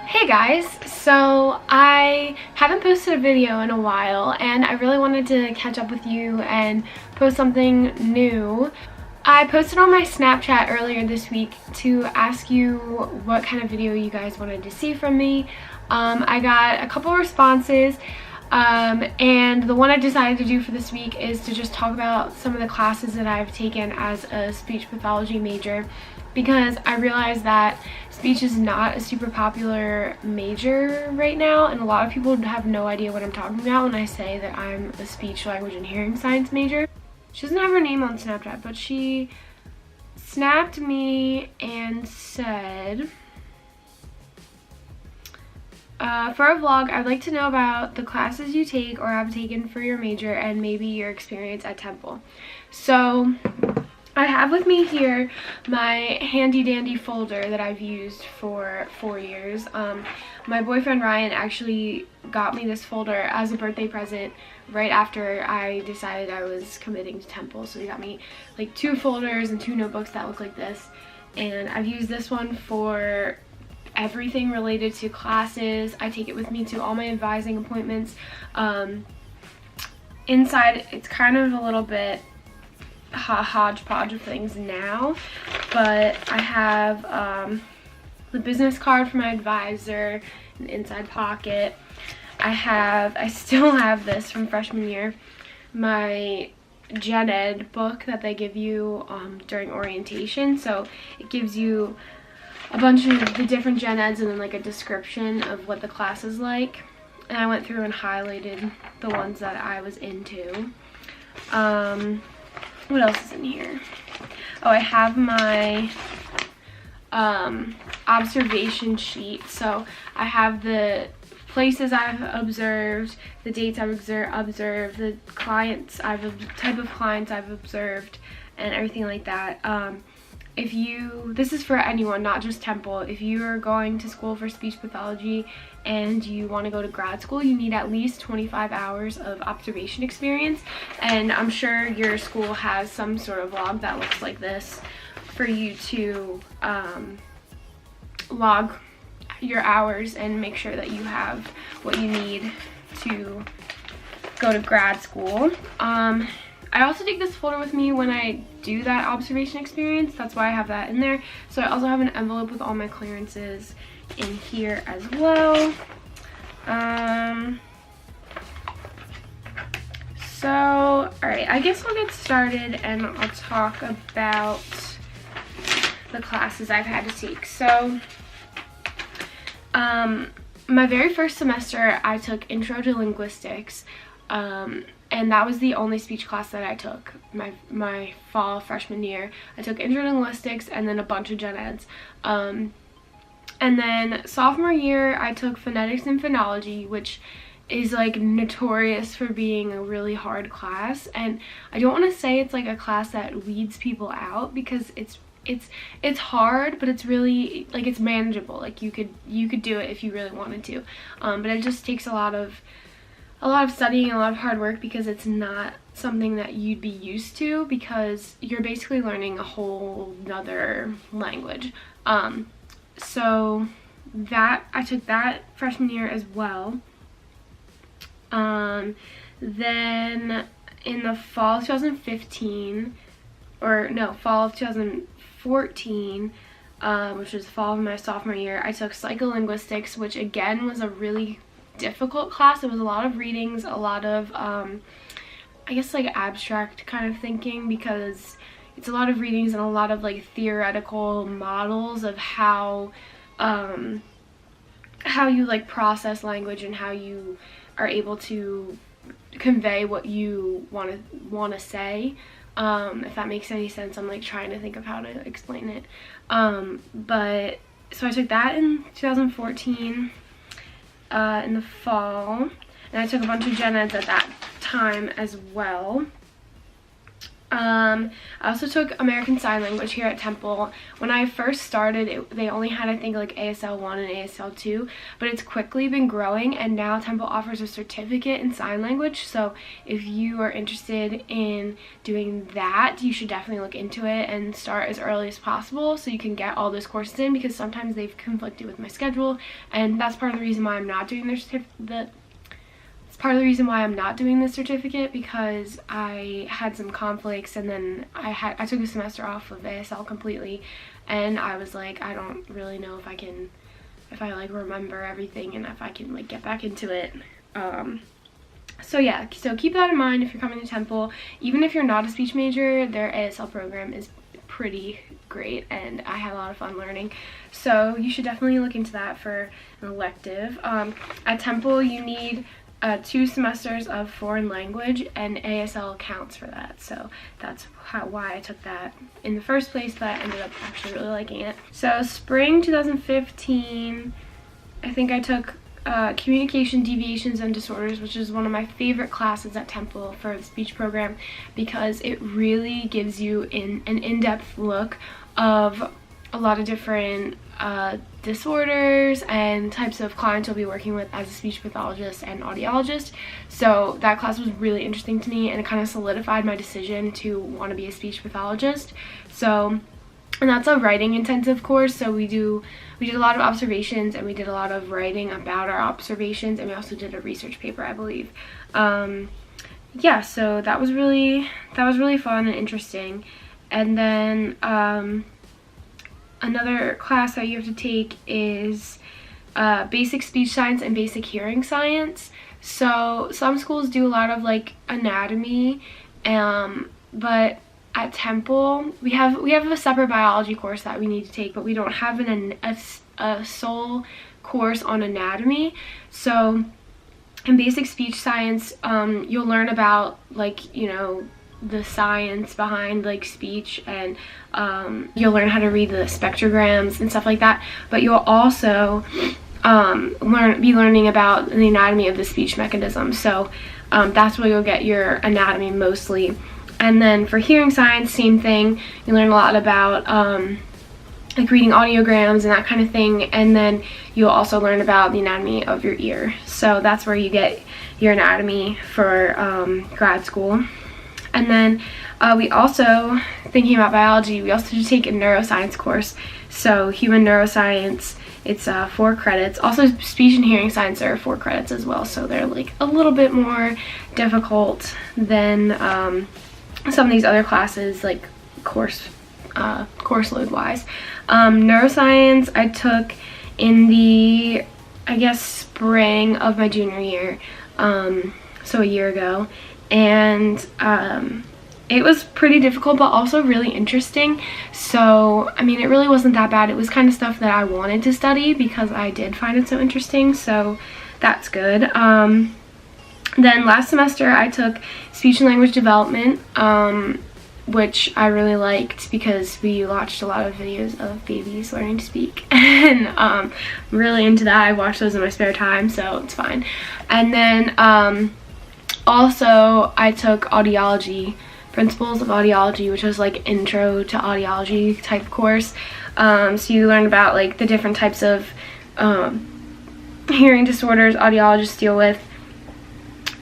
Hey guys, so I haven't posted a video in a while and I really wanted to catch up with you and post something new. I posted on my Snapchat earlier this week to ask you what kind of video you guys wanted to see from me. I got a couple responses, and the one I decided to do for this week is to just talk about some of the classes that I've taken as a speech pathology major, because I realized that speech is not a super popular major right now, and a lot of people have no idea what I'm talking about when I say that I'm a speech, language, and hearing science major. She doesn't have her name on Snapchat, but she snapped me and said, for a vlog, I'd like to know about the classes you take or have taken for your major and maybe your experience at Temple. So I have with me here my handy dandy folder that I've used for 4 years. My boyfriend Ryan actually got me this folder as a birthday present right after I decided I was committing to Temple. So he got me like 2 folders and 2 notebooks that look like this. And I've used this one for everything related to classes. I take it with me to all my advising appointments. Inside, it's kind of a little bit hodgepodge of things now, but I have the business card for my advisor, an inside pocket. I still have this from freshman year, my gen ed book that they give you during orientation. So it gives you a bunch of the different gen eds and then like a description of what the class is like, and I went through and highlighted the ones that I was into. What else is in here? Oh, I have my observation sheet. So I have the places I've observed, the dates I've observed, the type of clients I've observed, and everything like that. This is for anyone, not just Temple. If you are going to school for speech pathology and you want to go to grad school, you need at least 25 hours of observation experience. And I'm sure your school has some sort of log that looks like this for you to log your hours and make sure that you have what you need to go to grad school. I also take this folder with me when I do that observation experience. That's why I have that in there. So I also have an envelope with all my clearances in here as well. Alright, I guess I'll get started and I'll talk about the classes I've had to take. So, my very first semester I took Intro to Linguistics. And that was the only speech class that I took my fall freshman year. I took Intro to Linguistics and then a bunch of gen eds. And then sophomore year, I took Phonetics and Phonology, which is like notorious for being a really hard class. And I don't want to say it's like a class that weeds people out, because it's hard, but it's really like it's manageable. Like you could do it if you really wanted to. But it just takes a lot of studying and a lot of hard work, because it's not something that you'd be used to, because you're basically learning a whole nother language. So that I took that freshman year as well. Then in the fall of 2015, fall of 2014, which was the fall of my sophomore year, I took psycholinguistics, which again was a really difficult class. It was a lot of readings, a lot of I guess like abstract kind of thinking, because it's a lot of readings and a lot of like theoretical models of how you like process language and how you are able to convey what you want to say. If that makes any sense. I'm like trying to think of how to explain it. But so I took that in 2014 in the fall, and I took a bunch of gen eds at that time as well. I also took American Sign Language here at Temple. When I first started, they only had, I think, like ASL 1 and ASL 2, but it's quickly been growing, and now Temple offers a certificate in sign language. So if you are interested in doing that, you should definitely look into it and start as early as possible so you can get all those courses in, because sometimes they've conflicted with my schedule, and that's part of the reason why I'm not doing the certificate, because I had some conflicts, and then I took a semester off of ASL completely, and I was like, I don't really know if I like remember everything and if I can like get back into it. So yeah, so keep that in mind if you're coming to Temple. Even if you're not a speech major, their ASL program is pretty great, and I had a lot of fun learning, so you should definitely look into that for an elective. At Temple, you need 2 semesters of foreign language, and ASL counts for that, so that's why I took that in the first place, but I ended up actually really liking it. So spring 2015, I think I took Communication Deviations and Disorders, which is one of my favorite classes at Temple for the speech program, because it really gives you an in-depth look of a lot of different disorders and types of clients you'll be working with as a speech pathologist and audiologist. So that class was really interesting to me, and it kind of solidified my decision to want to be a speech pathologist. So, and that's a writing intensive course, so we did a lot of observations, and we did a lot of writing about our observations, and we also did a research paper, I believe. Yeah, so that was really fun and interesting. And then another class that you have to take is basic speech science and basic hearing science. So some schools do a lot of like anatomy, but at Temple we have a separate biology course that we need to take, but we don't have a sole course on anatomy. So in basic speech science, you'll learn about, like, you know, the science behind like speech, and you'll learn how to read the spectrograms and stuff like that, but you'll also be learning about the anatomy of the speech mechanism. So that's where you'll get your anatomy mostly. And then for hearing science, same thing. You learn a lot about like reading audiograms and that kind of thing, and then you'll also learn about the anatomy of your ear. So that's where you get your anatomy for grad school. And then we also, thinking about biology, we also take a neuroscience course. So human neuroscience, it's 4 credits. Also speech and hearing science are 4 credits as well, so they're like a little bit more difficult than some of these other classes, like course load wise. Neuroscience I took in the, I guess, spring of my junior year, so a year ago. And it was pretty difficult, but also really interesting. So I mean, it really wasn't that bad. It was kind of stuff that I wanted to study because I did find it so interesting, so that's good. Then last semester I took speech and language development, which I really liked because we watched a lot of videos of babies learning to speak, and I'm really into that. I watch those in my spare time, so it's fine. And then also I took Audiology, Principles of Audiology, which was like intro to audiology type course. So you learn about like the different types of hearing disorders audiologists deal with,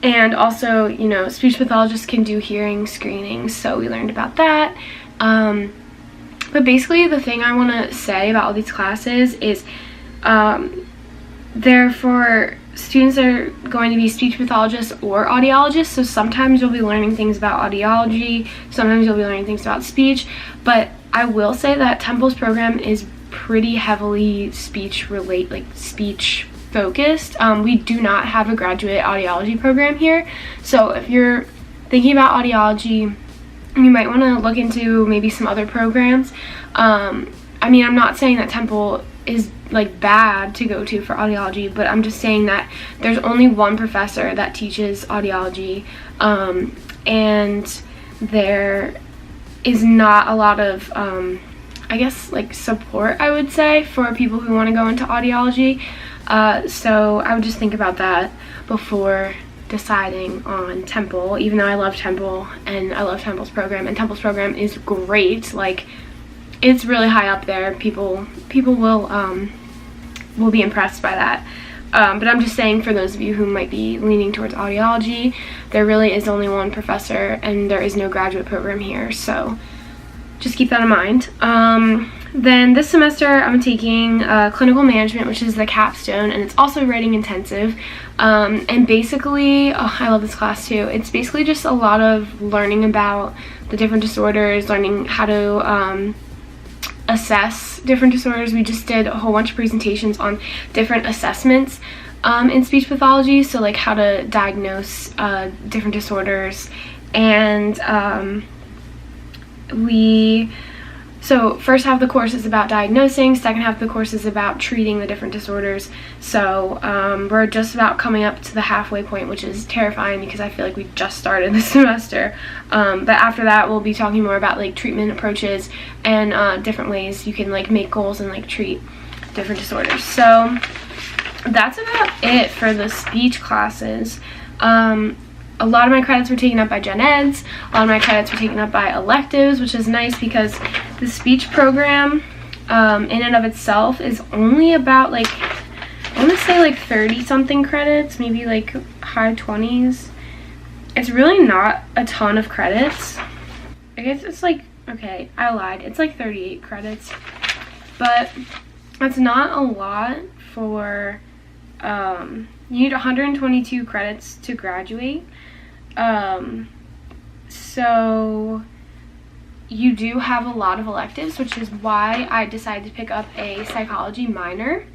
and also, you know, speech pathologists can do hearing screenings, so we learned about that. But basically the thing I want to say about all these classes is they're for students that are going to be speech pathologists or audiologists. So sometimes you'll be learning things about audiology, sometimes you'll be learning things about speech, but I will say that Temple's program is pretty heavily speech focused. We do not have a graduate audiology program here, so if you're thinking about audiology, you might want to look into maybe some other programs. I mean, I'm not saying that Temple is like bad to go to for audiology, but I'm just saying that there's only one professor that teaches audiology, and there is not a lot of I guess like support, I would say, for people who want to go into audiology. So I would just think about that before deciding on Temple, even though I love Temple and I love Temple's program, and Temple's program is great. Like, it's really high up there. People will be impressed by that. But I'm just saying, for those of you who might be leaning towards audiology, there really is only one professor and there is no graduate program here, so just keep that in mind. Then this semester I'm taking clinical management, which is the capstone, and it's also writing intensive. And basically, I love this class too. It's basically just a lot of learning about the different disorders, learning how to assess different disorders. We just did a whole bunch of presentations on different assessments in speech pathology, so like how to diagnose different disorders. And so first half of the course is about diagnosing, second half of the course is about treating the different disorders. So we're just about coming up to the halfway point, which is terrifying because I feel like we just started this semester. But after that, we'll be talking more about like treatment approaches and different ways you can like make goals and like treat different disorders. So that's about it for the speech classes. A lot of my credits were taken up by gen eds. A lot of my credits were taken up by electives, which is nice because the speech program in and of itself is only about like, I want to say like 30 something credits, maybe like high 20s. It's really not a ton of credits. I guess it's like, okay, I lied. It's like 38 credits, but that's not a lot for, you need 122 credits to graduate. So you do have a lot of electives, which is why I decided to pick up a psychology minor.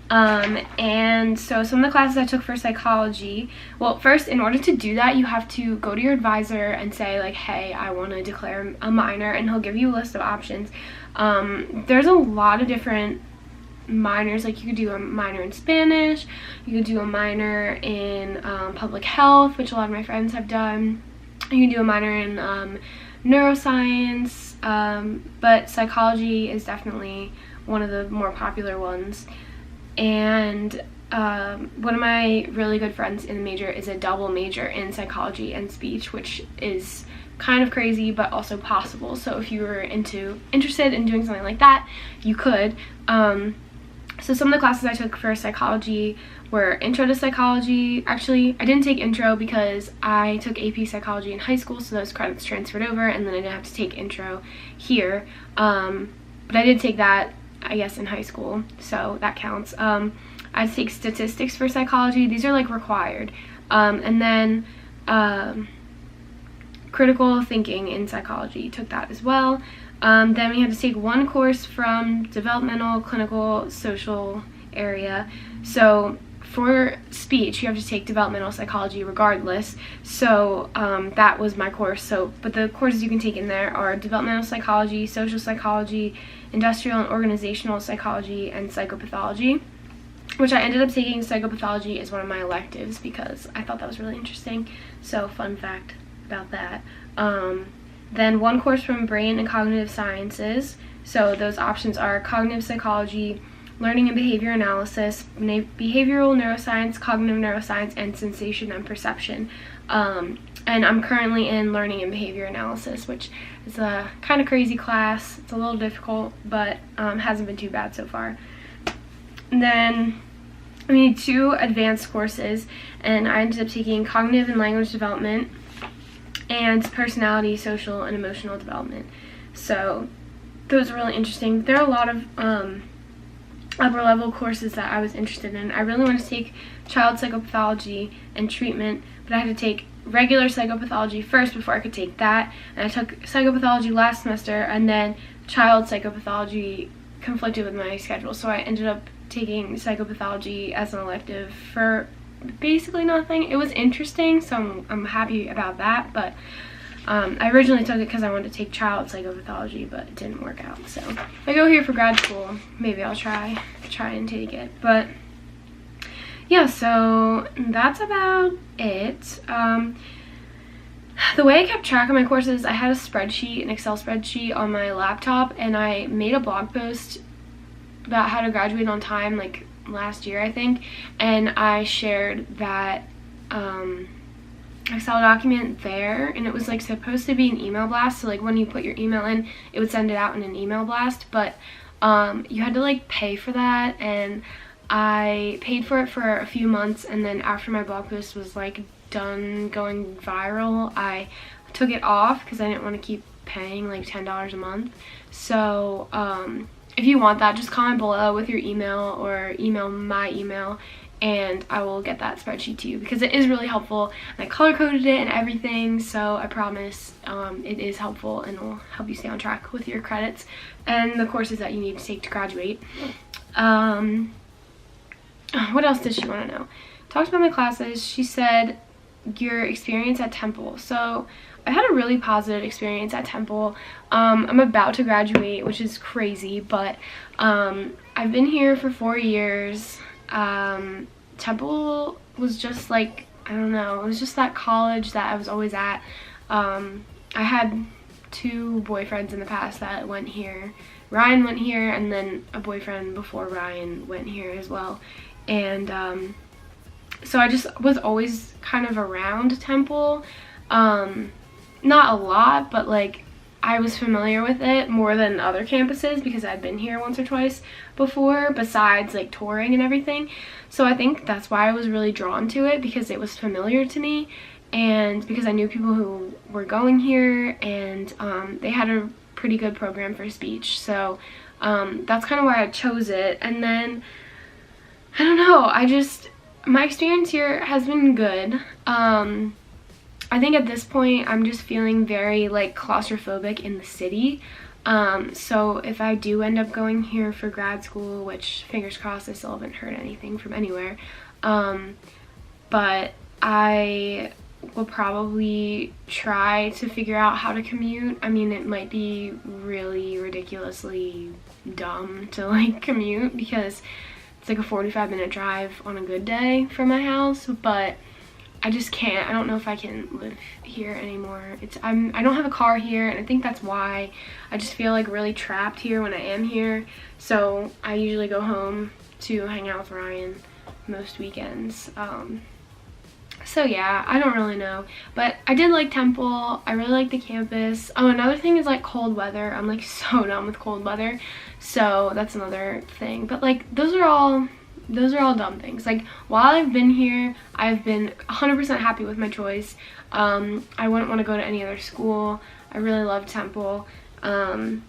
And so some of the classes I took for psychology, well, first, in order to do that, you have to go to your advisor and say like, hey, I want to declare a minor, and he'll give you a list of options. There's a lot of different minors. Like, you could do a minor in Spanish, you could do a minor in public health, which a lot of my friends have done. You can do a minor in neuroscience, but psychology is definitely one of the more popular ones. And one of my really good friends in the major is a double major in psychology and speech, which is kind of crazy but also possible. So if you were interested in doing something like that, you could. So some of the classes I took for psychology were Intro to Psychology. Actually, I didn't take Intro because I took AP Psychology in high school, so those credits transferred over, and then I didn't have to take Intro here. But I did take that, I guess, in high school, so that counts. I take Statistics for Psychology. These are like required. And then Critical Thinking in Psychology, took that as well. Then we had to take one course from developmental, clinical, social area. So for speech, you have to take developmental psychology regardless. So that was my course. So, but the courses you can take in there are developmental psychology, social psychology, industrial and organizational psychology, and psychopathology, which I ended up taking psychopathology as one of my electives because I thought that was really interesting. So fun fact about that. Then one course from brain and cognitive sciences. So those options are cognitive psychology, learning and behavior analysis, behavioral neuroscience, cognitive neuroscience, and sensation and perception. And I'm currently in learning and behavior analysis, which is a kind of crazy class. It's a little difficult, but hasn't been too bad so far. And then we need 2 advanced courses, and I ended up taking cognitive and language development and personality, social, and emotional development. So those are really interesting. There are a lot of upper level courses that I was interested in. I really wanted to take child psychopathology and treatment, but I had to take regular psychopathology first before I could take that. And I took psychopathology last semester, and then child psychopathology conflicted with my schedule, so I ended up taking psychopathology as an elective for basically nothing. It was interesting, so I'm happy about that, but I originally took it because I wanted to take child psychopathology, but it didn't work out. So if I go here for grad school, maybe I'll try and take it. But yeah, so that's about it. The way I kept track of my courses, I had a spreadsheet, an Excel spreadsheet on my laptop, and I made a blog post about how to graduate on time, like last year I think, and I shared that Excel document there, and it was like supposed to be an email blast, so like when you put your email in, it would send it out in an email blast, but you had to like pay for that, and I paid for it for a few months, and then after my blog post was like done going viral, I took it off because I didn't want to keep paying like $10 a month. So if you want that, just comment below with your email or email my email, and I will get that spreadsheet to you because it is really helpful, and I color coded it and everything, so I promise it is helpful and will help you stay on track with your credits and the courses that you need to take to graduate. What else did she want to know? Talked about my classes. She said your experience at Temple. So I had a really positive experience at Temple. I'm about to graduate, which is crazy, but I've been here for 4 years. Temple was just like, I don't know, it was just that college that I was always at. I had 2 boyfriends in the past that went here. Ryan went here, and then a boyfriend before Ryan went here as well. And so I just was always kind of around Temple. Not a lot, but like I was familiar with it more than other campuses because I'd been here once or twice before, besides like touring and everything. So I think that's why I was really drawn to it, because it was familiar to me, and because I knew people who were going here, and they had a pretty good program for speech. So that's kind of why I chose it. And then I don't know, my experience here has been good. I think at this point I'm just feeling very like claustrophobic in the city. So if I do end up going here for grad school, which fingers crossed, I still haven't heard anything from anywhere, but I will probably try to figure out how to commute. I mean, it might be really ridiculously dumb to like commute because it's like a 45-minute drive on a good day from my house, but I just can't. I don't know if I can live here anymore. I don't have a car here, and I think that's why I just feel like really trapped here when I am here. So I usually go home to hang out with Ryan most weekends. So yeah, I don't really know, but I did like Temple. I really like the campus. Oh, another thing is like cold weather. I'm like so done with cold weather, so that's another thing. But like those are all dumb things. Like while I've been here, I've been 100% happy with my choice. I wouldn't want to go to any other school. I really love Temple, and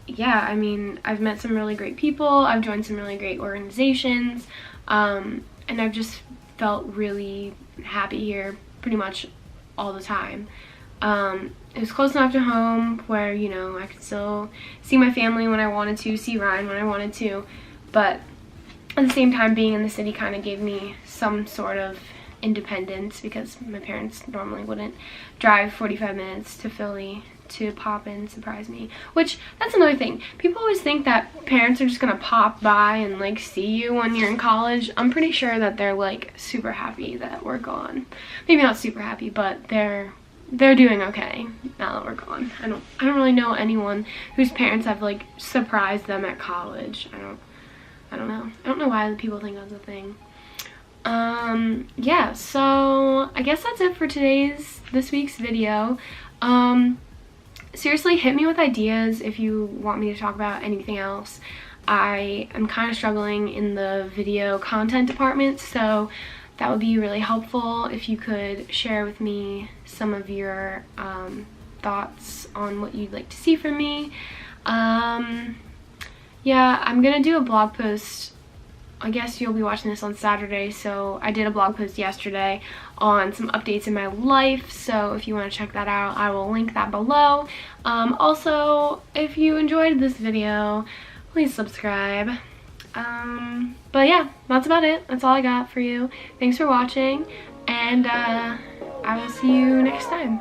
yeah, I mean, I've met some really great people. I've joined some really great organizations, and I've just felt really happy here pretty much all the time. It was close enough to home where, you know, I could still see my family when I wanted to, see Ryan when I wanted to, but at the same time, being in the city kind of gave me some sort of independence, because my parents normally wouldn't drive 45 minutes to Philly to pop in and surprise me, which that's another thing. People always think that parents are just gonna pop by and like see you when you're in college. I'm pretty sure that they're like super happy that we're gone. Maybe not super happy, but they're doing okay now that we're gone. I don't really know anyone whose parents have like surprised them at college. I don't know. I don't know why people think that's a thing. Yeah, so I guess that's it for this week's video. Seriously, hit me with ideas if you want me to talk about anything else. I am kind of struggling in the video content department, so that would be really helpful if you could share with me some of your thoughts on what you'd like to see from me. Yeah, I'm gonna do a blog post. I guess you'll be watching this on Saturday, so I did a blog post yesterday on some updates in my life, so if you want to check that out, I will link that below. Also, if you enjoyed this video, please subscribe. But yeah, that's about it. That's all I got for you. Thanks for watching, and I will see you next time.